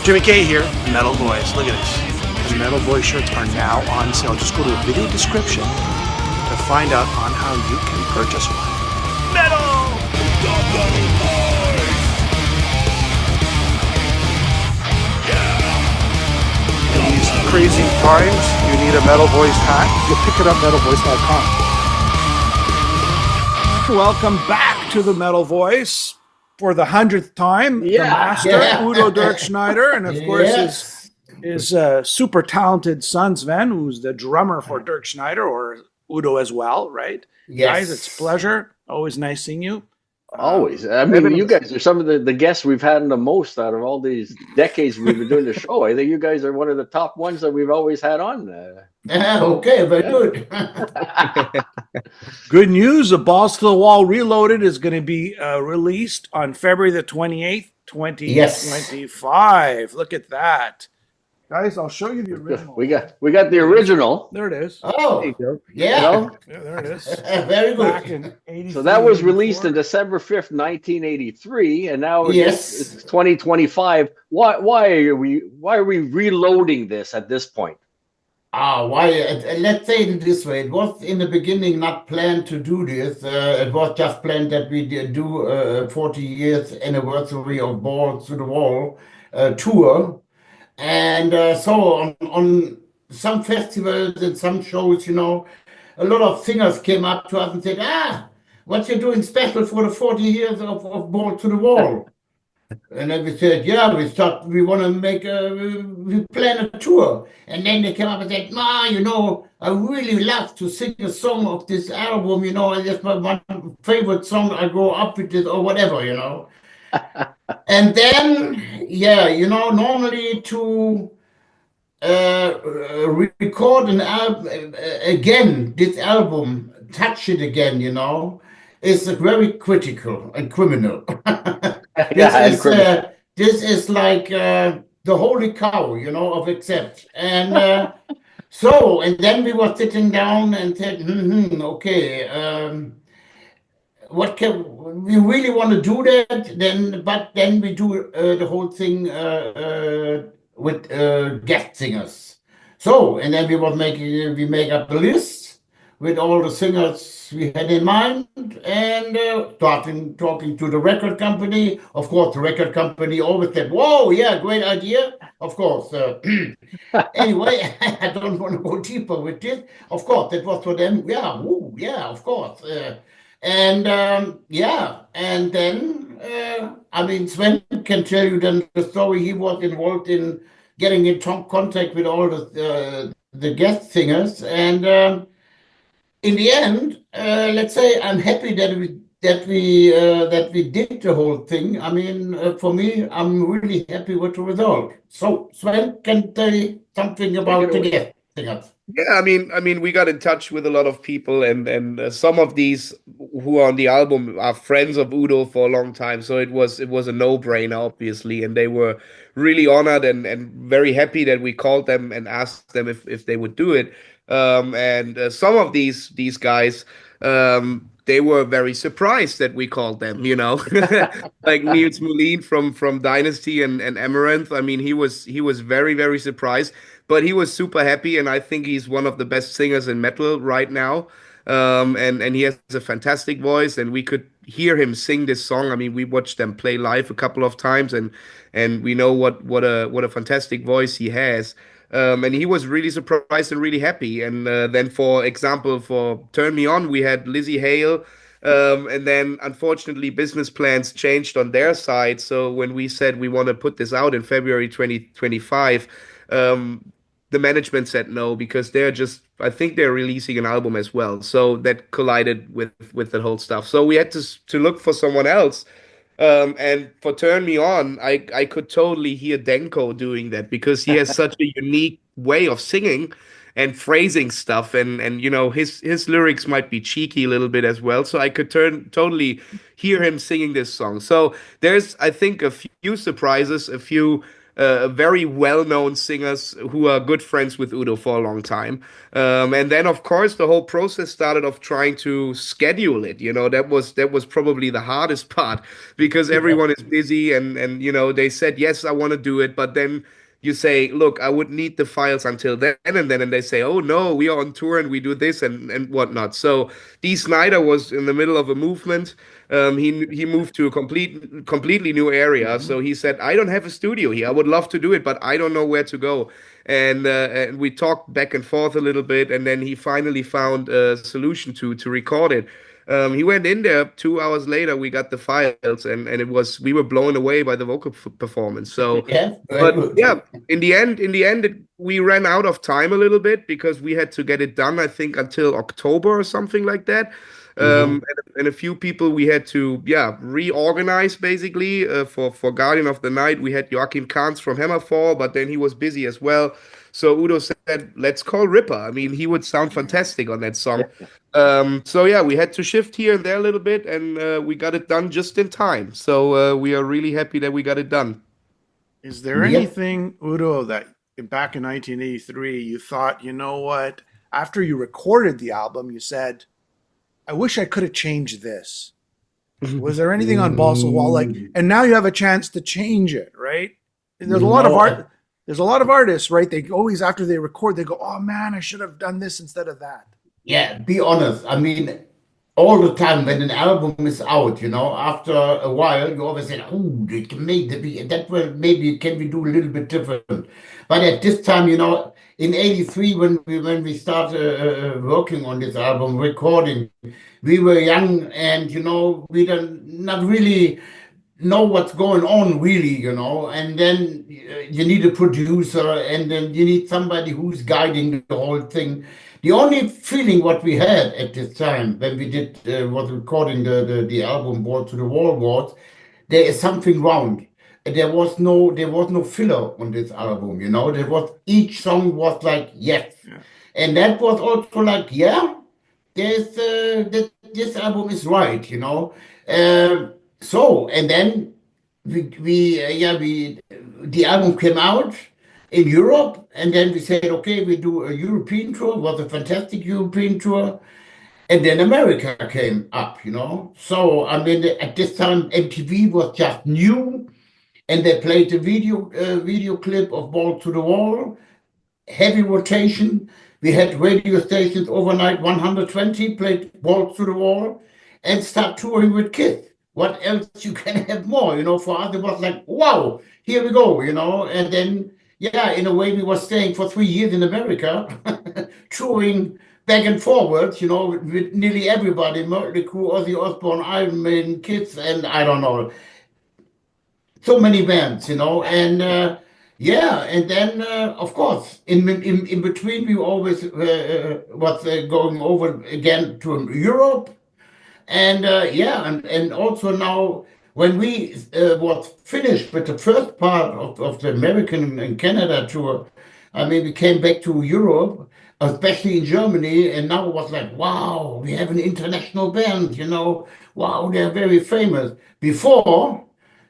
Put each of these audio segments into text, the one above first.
Jimmy K here, Metal Boys. Look at this. The Metal Boy shirts are now on sale. Just go to the video description to find out on how you can purchase one. Metal! In these crazy times, you need a Metal Boys hat. You pick it up metalboys.com. Welcome back to the Metal Voice for the 100th time. The master, Udo DIRKSCHNEIDER, and of course his super talented son, Sven, who's the drummer for DIRKSCHNEIDER, or Udo as well, right? Yes. Guys, it's a pleasure. Always nice seeing you. Always. I mean, you guys are some of the guests we've had the most out of all these decades we've been doing the show. I think you guys are one of the top ones that we've always had on. Okay, very good. Good news. The Balls to the Wall Reloaded is going to be released on February the 28th, 2025. Yes. Look at that. Guys, I'll show you the original. We got the original. There it is. Oh, there you go. Yeah. Yeah, there it is. Very good. Back in 83, so that was released on December 5th, 1983, and now it's 2025. Why are we reloading this at this point? Why? Let's say it this way. It was in the beginning not planned to do this. It was just planned that we do a 40 years anniversary of Balls to the Wall tour. And so on some festivals and some shows, a lot of singers came up to us and said, what you doing special for the 40 years of Balls to the Wall? And then we said, we thought we want to we plan a tour. And then they came up and said, I really love to sing a song of this album, and that's my one favorite song. I grow up with it or whatever, And then, normally to record an album again, this album, touch it again, is very critical and criminal. This is like the holy cow, of accept. And and then we were sitting down and said, okay, what can we really want to do that? But then we do the whole thing with guest singers. So, and then we make up the list with all the singers we had in mind, and talking to the record company. Of course, the record company always said, "Whoa, yeah, great idea." Of course. Anyway, I don't want to go deeper with this. Of course, that was for them. Yeah, woo, yeah, of course. And then Sven can tell you then the story. He was involved in getting in contact with all the guest singers, and in the end, let's say I'm happy that we did the whole thing. For me, I'm really happy with the result. So Sven can tell you something about the guest singers. Yeah, we got in touch with a lot of people, and some of these who are on the album are friends of Udo for a long time. So it was a no-brainer, obviously, and they were really honored and very happy that we called them and asked them if they would do it. And some of these guys, they were very surprised that we called them, like Niels Molin from Dynasty and Amaranth. He was very, very surprised. But he was super happy, and I think he's one of the best singers in metal right now. And he has a fantastic voice, and we could hear him sing this song. We watched them play live a couple of times, and we know what a fantastic voice he has. And he was really surprised and really happy. And then, for example, for Turn Me On, we had Lizzie Hale. And then, unfortunately, business plans changed on their side. So when we said we want to put this out in February 2025, the management said no, because I think they're releasing an album as well. So that collided with the whole stuff. So we had to look for someone else. And for Turn Me On, I could totally hear Denko doing that, because he has such a unique way of singing and phrasing stuff. And his lyrics might be cheeky a little bit as well. So I could totally hear him singing this song. So there's, I think, a few surprises, a few very well-known singers who are good friends with Udo for a long time. And then, of course, the whole process started of trying to schedule it. You know, that was probably the hardest part because everyone is busy and you know, they said, yes, I want to do it, but then you say, look, I would need the files until then and then, and they say, oh no, we are on tour and we do this and whatnot. So Snider was in the middle of a movement. He moved to a completely new area. So he said, I don't have a studio here. I would love to do it, but I don't know where to go. And we talked back and forth a little bit, and then he finally found a solution to record it. He went in there. 2 hours later, we got the files, and we were blown away by the vocal performance. So, yeah, in the end, we ran out of time a little bit because we had to get it done, I think, until October or something like that. And a few people we had to reorganize basically for Guardian of the Night. We had Joachim Kahns from Hammerfall, but then he was busy as well. So Udo said, let's call Ripper. I mean, he would sound fantastic on that song. So yeah, we had to shift here and there a little bit, and we got it done just in time. So we are really happy that we got it done. Is there anything, Udo, that back in 1983 you thought, you know what, after you recorded the album, you said, I wish I could have changed this? Was there anything on Balls to the Wall and now you have a chance to change it, right? There's a lot of art. There's a lot of artists, right? They always, after they record, they go, oh man, I should have done this instead of that. Yeah, be honest. I mean, all the time when an album is out, you know, after a while, you always say, oh, it can make that well, maybe can we do a little bit different. But at this time, you know, in '83, when we started working on this album, recording, we were young and, you know, we don't not really know what's going on really, you know, and then you need a producer and then you need somebody who's guiding the whole thing. The only feeling what we had at this time when we was recording the album Ball to the Wall was there is something wrong. There was no filler on this album, you know. Each song was like yes, and that was also like this album is right, you know. So and then the album came out in Europe, and then we said, okay, we do a European tour. It was a fantastic European tour. And then America came up, you know. So, I mean, at this time, MTV was just new, and they played the video clip of Ball to the Wall, heavy rotation. We had radio stations overnight, 120, played Ball to the Wall, and start touring with Kiss. What else you can have more, you know? For us, it was like, wow, here we go, you know. And then, in a way, we were staying for 3 years in America, touring back and forwards, you know, with nearly everybody, Mötley Crüe, Ozzy Osbourne, Iron Maiden, Kids, and I don't know, so many bands, you know, and and then of course in between we always was going over again to Europe, and and also now when we was finished with the first part of the American and Canada tour, I mean, we came back to Europe, especially in Germany, and now it was like, wow, we have an international band, you know, wow, they're very famous. Before,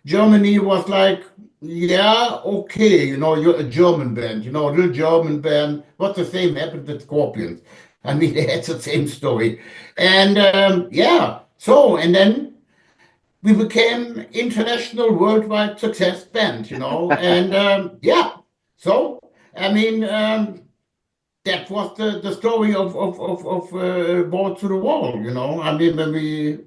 Germany was like, yeah, okay, you know, you're a German band, you know, a little German band. What the same happened with Scorpions. I mean, they had the same story. And so, and then we became international worldwide success band, you know, and so, I mean, that was the story of Ball to the Wall, you know. I mean, when we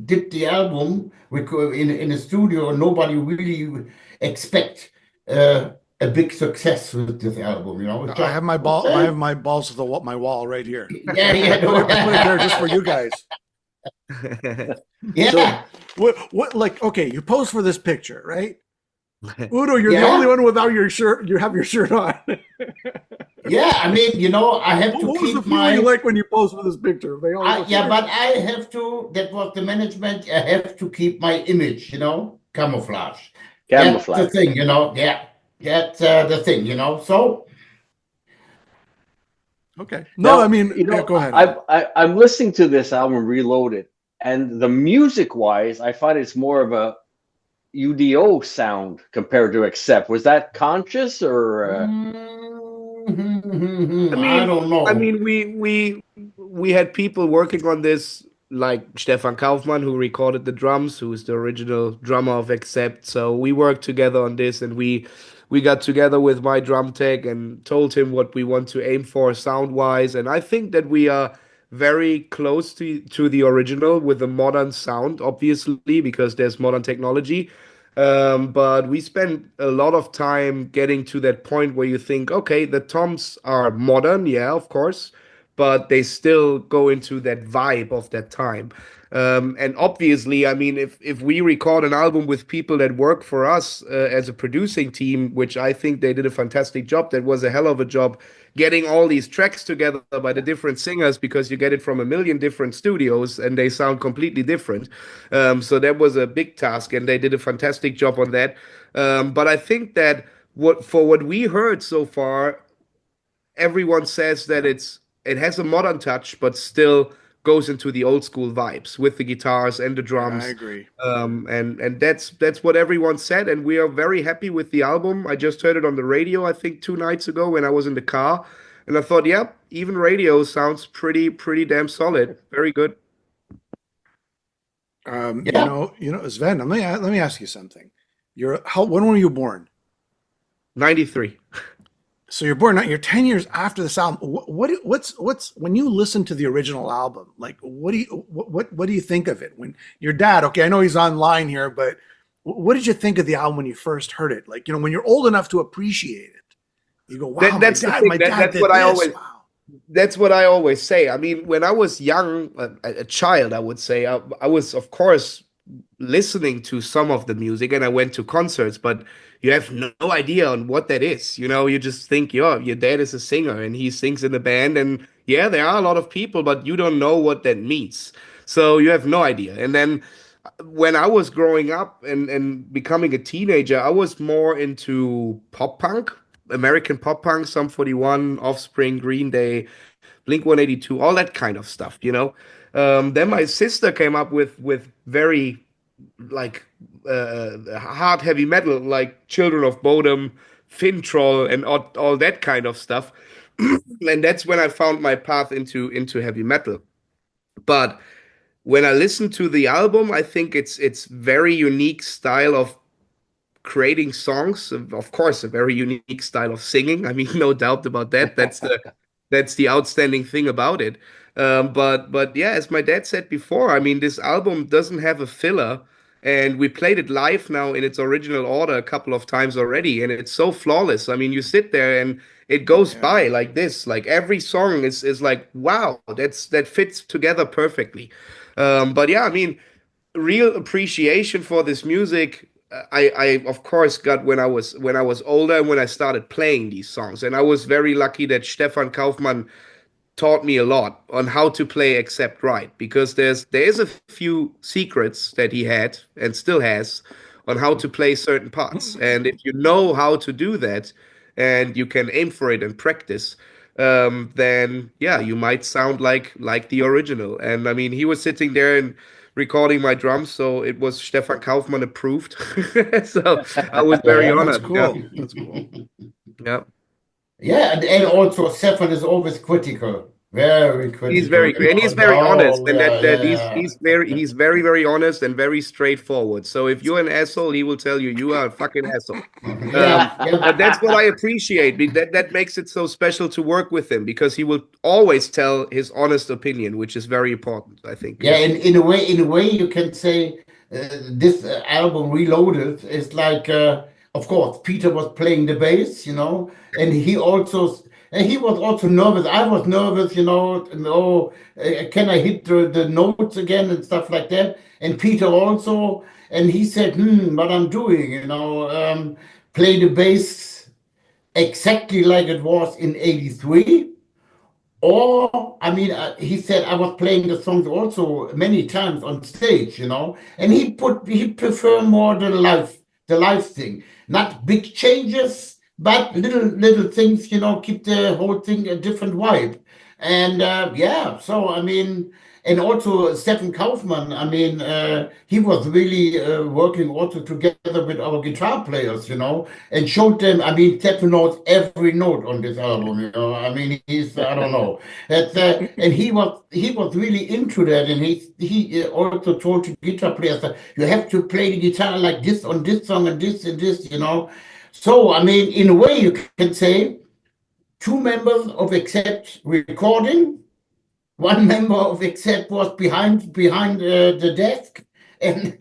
did the album in a studio, nobody really expect a big success with this album, you know. I have my ball. I have my balls to my wall right here. Yeah. I put it there just for you guys. Yeah. So, what? Like, okay, you pose for this picture, right? Udo, you're the only one without your shirt. You have your shirt on. Yeah, I mean, you know, I have to what keep was the feeling like when you posed for this picture? But I have to. That was the management. I have to keep my image, you know, camouflage. That's the thing, you know. Yeah, that's the thing, you know. So. Okay. No, now, I mean, you know, go ahead. I'm listening to this album Reloaded, and the music-wise, I find it's more of UDO sound compared to Accept. Was that conscious or? I don't know. I mean, we had people working on this, like Stefan Kaufmann, who recorded the drums, who is the original drummer of Accept. So we worked together on this, and we got together with my drum tech and told him what we want to aim for sound wise. And I think that we are very close to the original with the modern sound, obviously, because there's modern technology. But we spent a lot of time getting to that point where you think, okay, the toms are modern, yeah, of course, but they still go into that vibe of that time. And obviously, I mean, if we record an album with people that work for us as a producing team, which I think they did a fantastic job, that was a hell of a job getting all these tracks together by the different singers, because you get it from a million different studios and they sound completely different. So that was a big task, and they did a fantastic job on that. But I think that what we heard so far, everyone says that it has a modern touch, but still goes into the old school vibes with the guitars and the drums. I agree. And that's what everyone said, and we are very happy with the album. I just heard it on the radio, I think 2 nights ago when I was in the car, and I thought, yeah, even radio sounds pretty damn solid. Very good. You know, Sven, let me ask you something. When were you born? 93. So you're born. You're 10 years after this album. What's when you listen to the original album? Like, what do you think of it? When your dad? Okay, I know he's online here, but what did you think of the album when you first heard it? Like, you know, when you're old enough to appreciate it, you go, "Wow, my dad did this." Wow. That's what I always say. I mean, when I was young, a child, I would say, I was, of course, listening to some of the music, and I went to concerts, but you have no idea on what that is. You know, you just think, your dad is a singer and he sings in a band, and yeah, there are a lot of people, but you don't know what that means. So you have no idea. And then when I was growing up and becoming a teenager, I was more into pop punk, American pop punk, Sum 41, Offspring, Green Day, Blink 182, all that kind of stuff, you know. Then my sister came up with very like hard heavy metal, like Children of Bodom, Fintroll, and all that kind of stuff. And that's when I found my path into heavy metal. But when I listen to the album, I think it's very unique style of creating songs. Of course, a very unique style of singing. I mean, no doubt about that. That's the outstanding thing about it. But yeah, as my dad said before, I mean, this album doesn't have a filler, and we played it live now in its original order a couple of times already, and it's so flawless. I mean, you sit there and it goes by like this. Like every song is like, wow, that fits together perfectly. But yeah, I mean, real appreciation for this music. I of course got when I was older and when I started playing these songs, and I was very lucky that Stefan Kaufmann taught me a lot on how to play Accept right, because there is a few secrets that he had and still has on how to play certain parts, and if you know how to do that and you can aim for it and practice, then yeah, you might sound like the original. And I mean, he was sitting there and recording my drums, so it was Stefan Kaufmann approved. So I was very honored. That's cool. Yeah. That's cool. Yeah. Yeah, and also Stefan is always critical. Very critical. He's very and he's very honest, and he's very honest and very straightforward. So if you're an asshole, he will tell you are a fucking asshole. But that's what I appreciate. That makes it so special to work with him, because he will always tell his honest opinion, which is very important, I think. Yeah, in a way, you can say this album Reloaded is like, of course, Peter was playing the bass, you know, and he was also nervous. I was nervous, you know, can I hit the notes again and stuff like that? And Peter also, and he said, what I'm doing, you know, play the bass exactly like it was in '83. Or, I mean, he said I was playing the songs also many times on stage, you know, and he prefer more the live thing, not big changes, but little things, you know, keep the whole thing a different vibe. And yeah, so I mean, and also Stefan Kaufmann. I mean, he was really working also together with our guitar players, and showed them. I mean, Stefan knows every note on this album. I mean, he's I don't know, and he was really into that, and he also told the guitar players that you have to play the guitar like this on this song and this and this. So I mean, in a way, you can say two members of Accept recording. One member of Accept was behind the desk and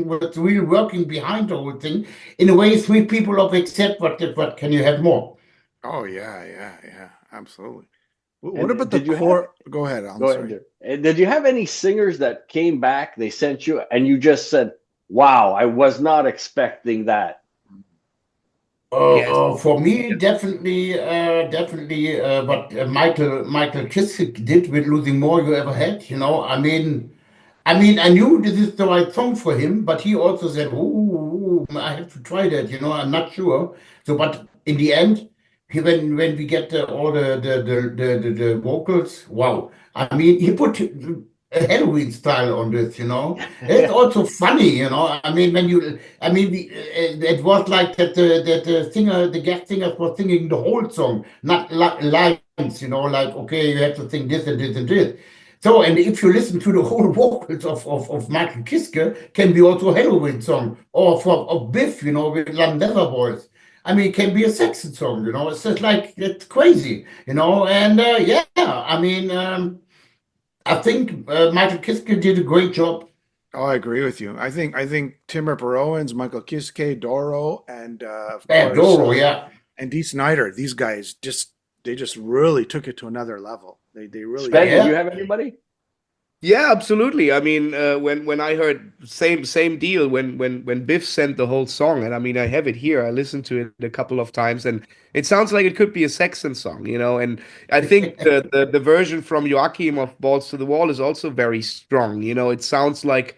was really working behind the whole thing. In a way, three people of Accept. What can you have more? Oh yeah, absolutely. What about the core? Go ahead. Did you have any singers that came back? They sent you, and you just said, "Wow, I was not expecting that." For me, definitely, what Michael Kiske did with Losing More You Ever Had. I mean, I knew this is the right song for him, but he also said, "Ooh, I have to try that." I'm not sure. So, but in the end, when we get all the vocals, wow! I mean, he put a Halloween style on this. It's also funny. I mean, it was like that the guest singers were singing the whole song, not lines. Like, okay, you have to sing this and this and this. So, and if you listen to the whole vocals of Michael Kiske, can be also a Halloween song, or of Biff, with Leather Boys. I mean, it can be a Saxon song, It's just like, it's crazy, and yeah, I mean, I think Michael Kiske did a great job. Oh, I agree with you. I think Timur Perowens, Michael Kiske, Doro, and of course, Doro, yeah, and D. Snider. These guys just really took it to another level. They really. Sven, do you have anybody? Yeah, absolutely. I mean, when I heard same deal when Biff sent the whole song, and I mean, I have it here. I listened to it a couple of times, and it sounds like it could be a Saxon song, And I think the version from Joachim of Balls to the Wall is also very strong. It sounds like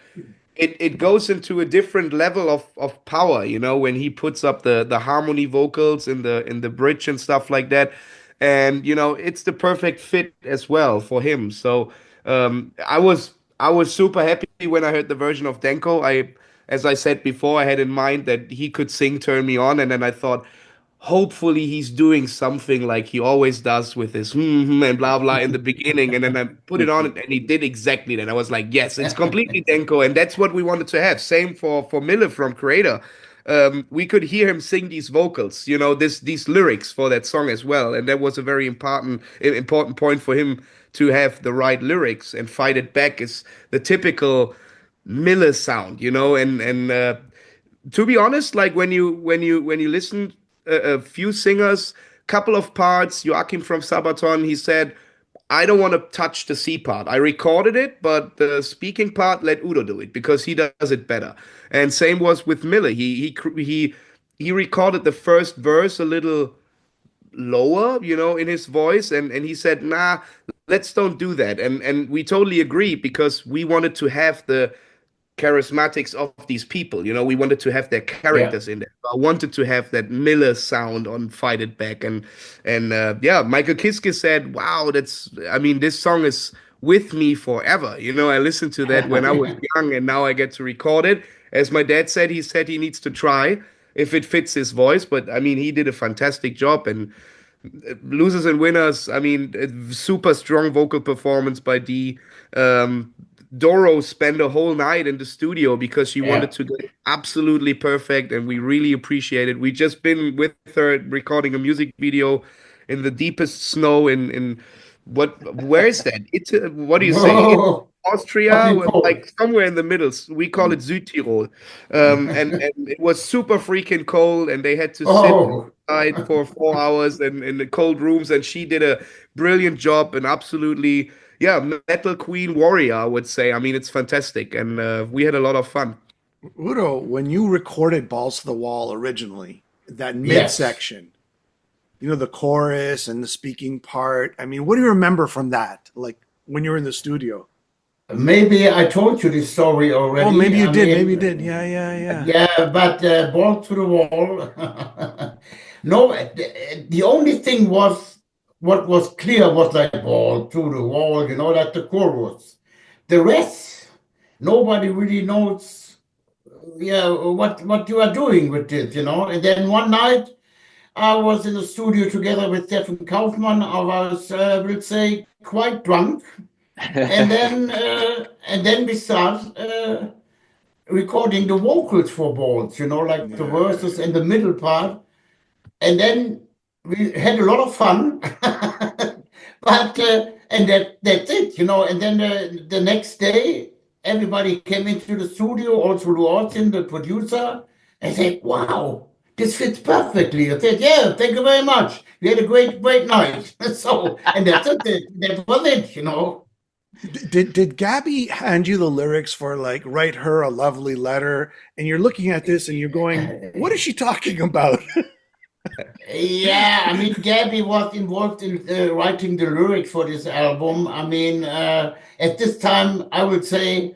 it goes into a different level of power. When he puts up the harmony vocals in the bridge and stuff like that, and it's the perfect fit as well for him. So. I was super happy when I heard the version of Denko. As I said before, I had in mind that he could sing "Turn Me On," and then I thought, hopefully he's doing something like he always does with his and blah blah in the beginning, and then I put it on, and he did exactly that. I was like, yes, it's completely Denko, and that's what we wanted to have. Same for Miller from Creator. We could hear him sing these vocals, these lyrics for that song as well, and that was a very important point for him to have the right lyrics. And Fight It Back is the typical Miller sound, and to be honest, like when you listen a few singers, couple of parts, Joachim from Sabaton, he said, I don't want to touch the C part. I recorded it, but the speaking part, let Udo do it because he does it better. And same was with Miller. He recorded the first verse a little lower, in his voice, and he said, nah, let's don't do that. And we totally agree because we wanted to have the charismatics of these people, we wanted to have their characters in there. I wanted to have that Miller sound on Fight It Back, and Michael Kiske said, wow, this song is with me forever. I listened to that when I was young, and now I get to record it. As my dad said, he needs to try if it fits his voice, but I mean, he did a fantastic job. And Losers and Winners, I mean, super strong vocal performance by D. Doro spent a whole night in the studio because she wanted to get absolutely perfect, and we really appreciate it. We just been with her recording a music video in the deepest snow in where is that? It's what do you say? Austria, like somewhere in the middle. We call it Südtirol, and it was super freaking cold, and they had to sit outside for 4 hours in the cold rooms, and she did a brilliant job and absolutely. Yeah, metal queen warrior, I would say. I mean, it's fantastic, and we had a lot of fun. Udo, when you recorded Balls to the Wall originally, that midsection, the chorus and the speaking part, I mean, what do you remember from that? Like when you were in the studio? Maybe I told you this story already. Oh, maybe you did. Maybe you did. Yeah. Yeah, but Balls to the Wall. No, the only thing was what was clear was like ball through the wall, like the chorus. The rest, nobody really knows, what you are doing with this, And then one night, I was in the studio together with Stefan Kaufmann. I was, we'll say, quite drunk, and then we start recording the vocals for balls, like the verses and the middle part, and then we had a lot of fun. But and that's it, And then the next day, everybody came into the studio, also Austin, the producer, and said, "Wow, this fits perfectly." I said, "Yeah, thank you very much. We had a great night." So, and that's it. That was it. Did Gabby hand you the lyrics for like write her a lovely letter, and you're looking at this and you're going, what is she talking about? Yeah, I mean, Gabby was involved in writing the lyrics for this album. I mean, at this time, I would say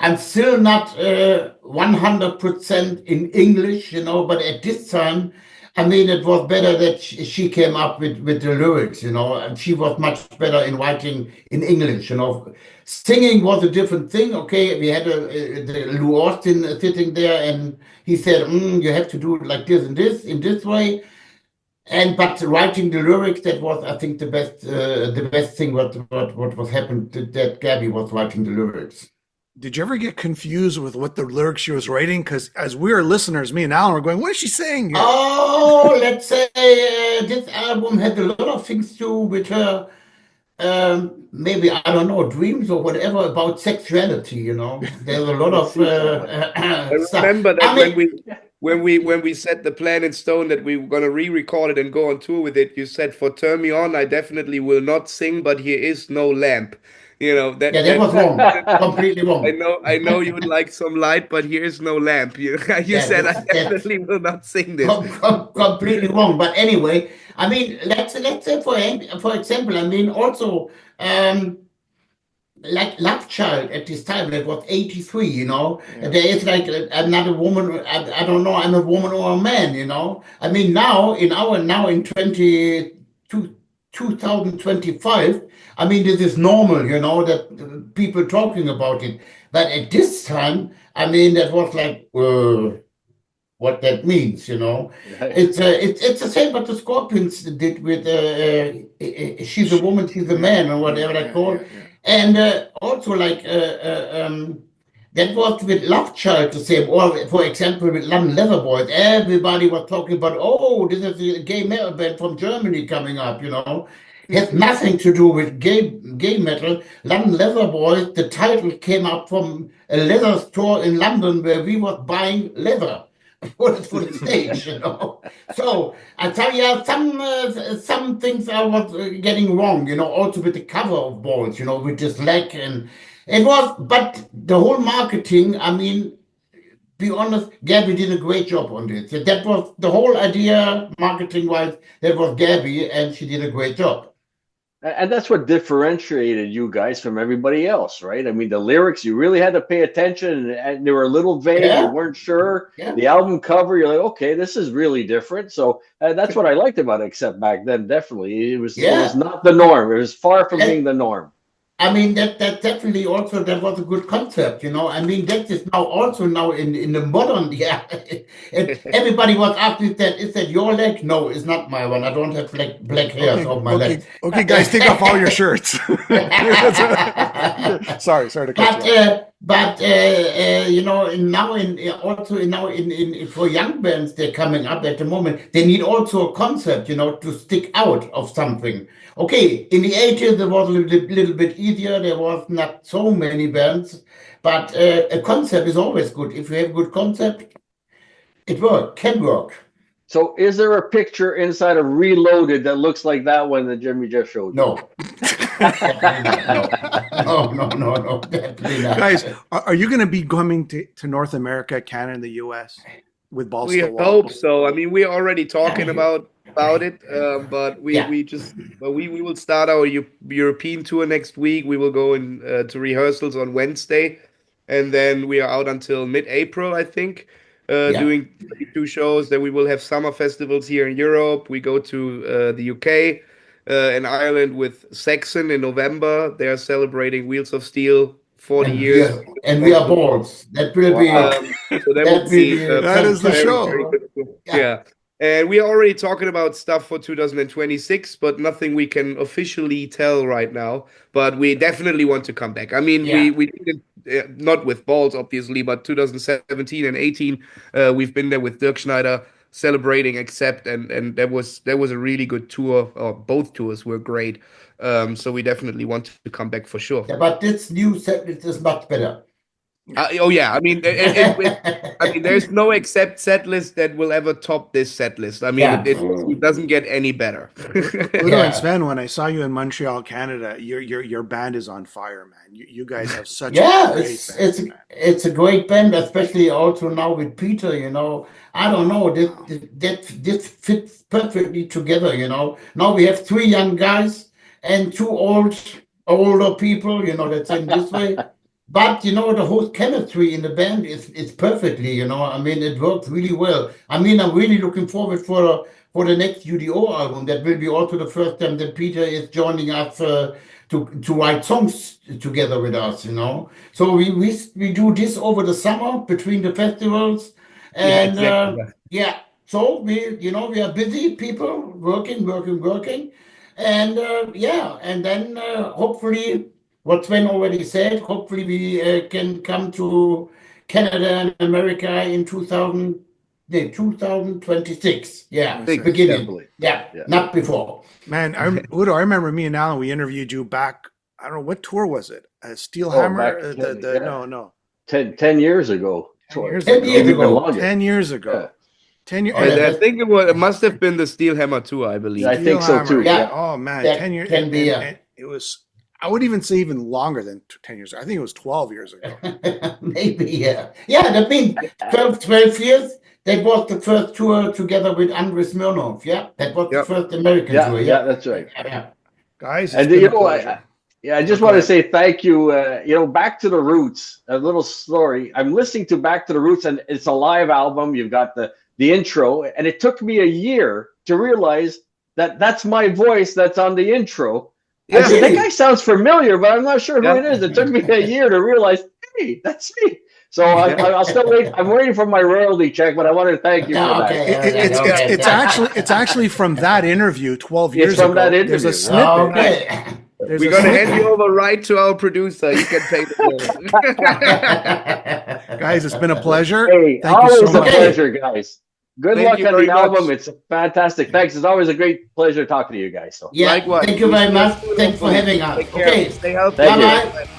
I'm still not 100% in English, but at this time, I mean, it was better that she came up with the lyrics, and she was much better in writing in English, Singing was a different thing. Okay, we had the Lou Austin sitting there, and he said, "You have to do it like this and this in this way." But writing the lyrics, that was, I think, the best thing what was happened, that Gabby was writing the lyrics. Did you ever get confused with what the lyrics she was writing? Because as we are listeners, me and Alan were going, what is she saying here? Oh, let's say this album had a lot of things to do with her, maybe, I don't know, dreams or whatever about sexuality, There's a lot of I stuff. remember that I mean, when we set the plan in stone that we were gonna re-record it and go on tour with it, you said for Turn Me On, I definitely will not sing, but here is no lamp. that was wrong, completely wrong. I know you would like some light, but here's no lamp. You said I definitely will not sing this. Completely wrong. But anyway, I mean, let's say for example, I mean, also like Love Child at this time, that was 83, There is like another woman, I don't know, I'm a woman or a man, I mean, now in 2025, I mean, this is normal, that people talking about it. But at this time, I mean, that was like, what that means, It's the same what the Scorpions did with She's a Woman, She's a Man, or whatever they call it. And also like that was with Love Child the same, or for example with London Leather Boys. Everybody was talking about, oh, this is a gay metal band from Germany coming up, It has nothing to do with gay metal. London Leather Boys, the title came up from a leather store in London where we was buying leather for the stage, So I tell you, some things I was getting wrong, also with the cover of Balls, with this leg, and it was, but the whole marketing, I mean, be honest, Gabby did a great job on this. That was the whole idea, marketing-wise, that was Gabby, and she did a great job. And that's what differentiated you guys from everybody else, right? I mean, the lyrics, you really had to pay attention, and they were a little vague. You weren't sure. The album cover, you're like, okay, this is really different. So that's what I liked about it, except back then, definitely. It was not the norm. It was far from being the norm. I mean, that definitely also, that was a good concept, I mean, that is now also now in the modern, everybody was asking that, is that your leg? No, it's not my one. I don't have black hairs on my leg. Okay, guys, take off all your shirts. sorry to cut you. But now for young bands, they're coming up at the moment. They need also a concept, to stick out of something. Okay, in the 80s, it was a little bit easier. There was not so many bands, but a concept is always good. If you have a good concept, it can work. So is there a picture inside of Reloaded that looks like that one that Jimmy just showed? No. No, definitely not. Guys, are you going to be coming to North America, Canada, and the US with Balls to the Wall? Hope so. I mean, we're already talking about it, but we will start our European tour next week. We will go to rehearsals on Wednesday, and then we are out until mid-April, I think, doing 2 shows. Then we will have summer festivals here in Europe. We go to the UK. in Ireland with Saxon in November. They are celebrating Wheels of Steel 40 years. And we are balls. That will be. So that would be that is the show. very good. Yeah. And we are already talking about stuff for 2026, but nothing we can officially tell right now. But we definitely want to come back. I mean, we did it, not with balls, obviously, but 2017 and 18, we've been there with DIRKSCHNEIDER celebrating Accept, and that was a really good tour. Or both tours were great. So we definitely want to come back for sure. Yeah, but this new set is much better. Oh yeah, I mean, I mean, there's no Accept set list that will ever top this set list. I mean, it doesn't get any better. Udo and Sven, when I saw you in Montreal, Canada, your band is on fire, man. You guys have such a great band, it's a great band, especially also now with Peter. You know, I don't know, this fits perfectly together. You know, now we have 3 young guys and 2 older people. You know, that's in this way. But, you know, the whole chemistry in the band is perfectly, you know. I mean, it works really well. I mean, I'm really looking forward for the next UDO album. That will be also the first time that Peter is joining us to write songs together with us, you know. So we do this over the summer between the festivals. And, so we are busy people, working. And, and then hopefully... What Sven already said, hopefully we can come to Canada and America in 2026. Yeah, beginning. Yeah, not before. Man, Udo, I remember me and Alan, we interviewed you back, I don't know, what tour was it? Steelhammer? No. 10 years ago. 10 years ago. 10 years ago. Yeah. 10 years. I think it must have been the Steelhammer tour, I believe. I think so too. Yeah. Oh man, 10 years. Can be. It was. I would even say even longer than 10 years. I think it was 12 years ago. Maybe, yeah. Yeah, that means 12 years. That was the first tour together with Andrei Smirnov. Yeah, that was the first American tour. Yeah, that's right. Yeah. Guys, and you know, I just want to say thank you. You know, Back to the Roots, a little story. I'm listening to Back to the Roots, and it's a live album. You've got the intro, and it took me a year to realize that that's my voice that's on the intro. I said, that guy sounds familiar, but I'm not sure who it is. It took me a year to realize, hey, that's me. So I'll still wait. I'm waiting for my royalty check, but I want to thank you for that. It's actually from that interview 12 years ago. From that interview. There's a snippet. We're going to hand you over right to our producer. You can pay the bill. Guys, it's been a pleasure. Hey, thank you so much. Pleasure, guys. Good luck on the album. It's fantastic. Thanks. It's always a great pleasure talking to you guys. So. Yeah, likewise. Thank you very much. Thanks for having us. Okay. Stay healthy. Bye-bye.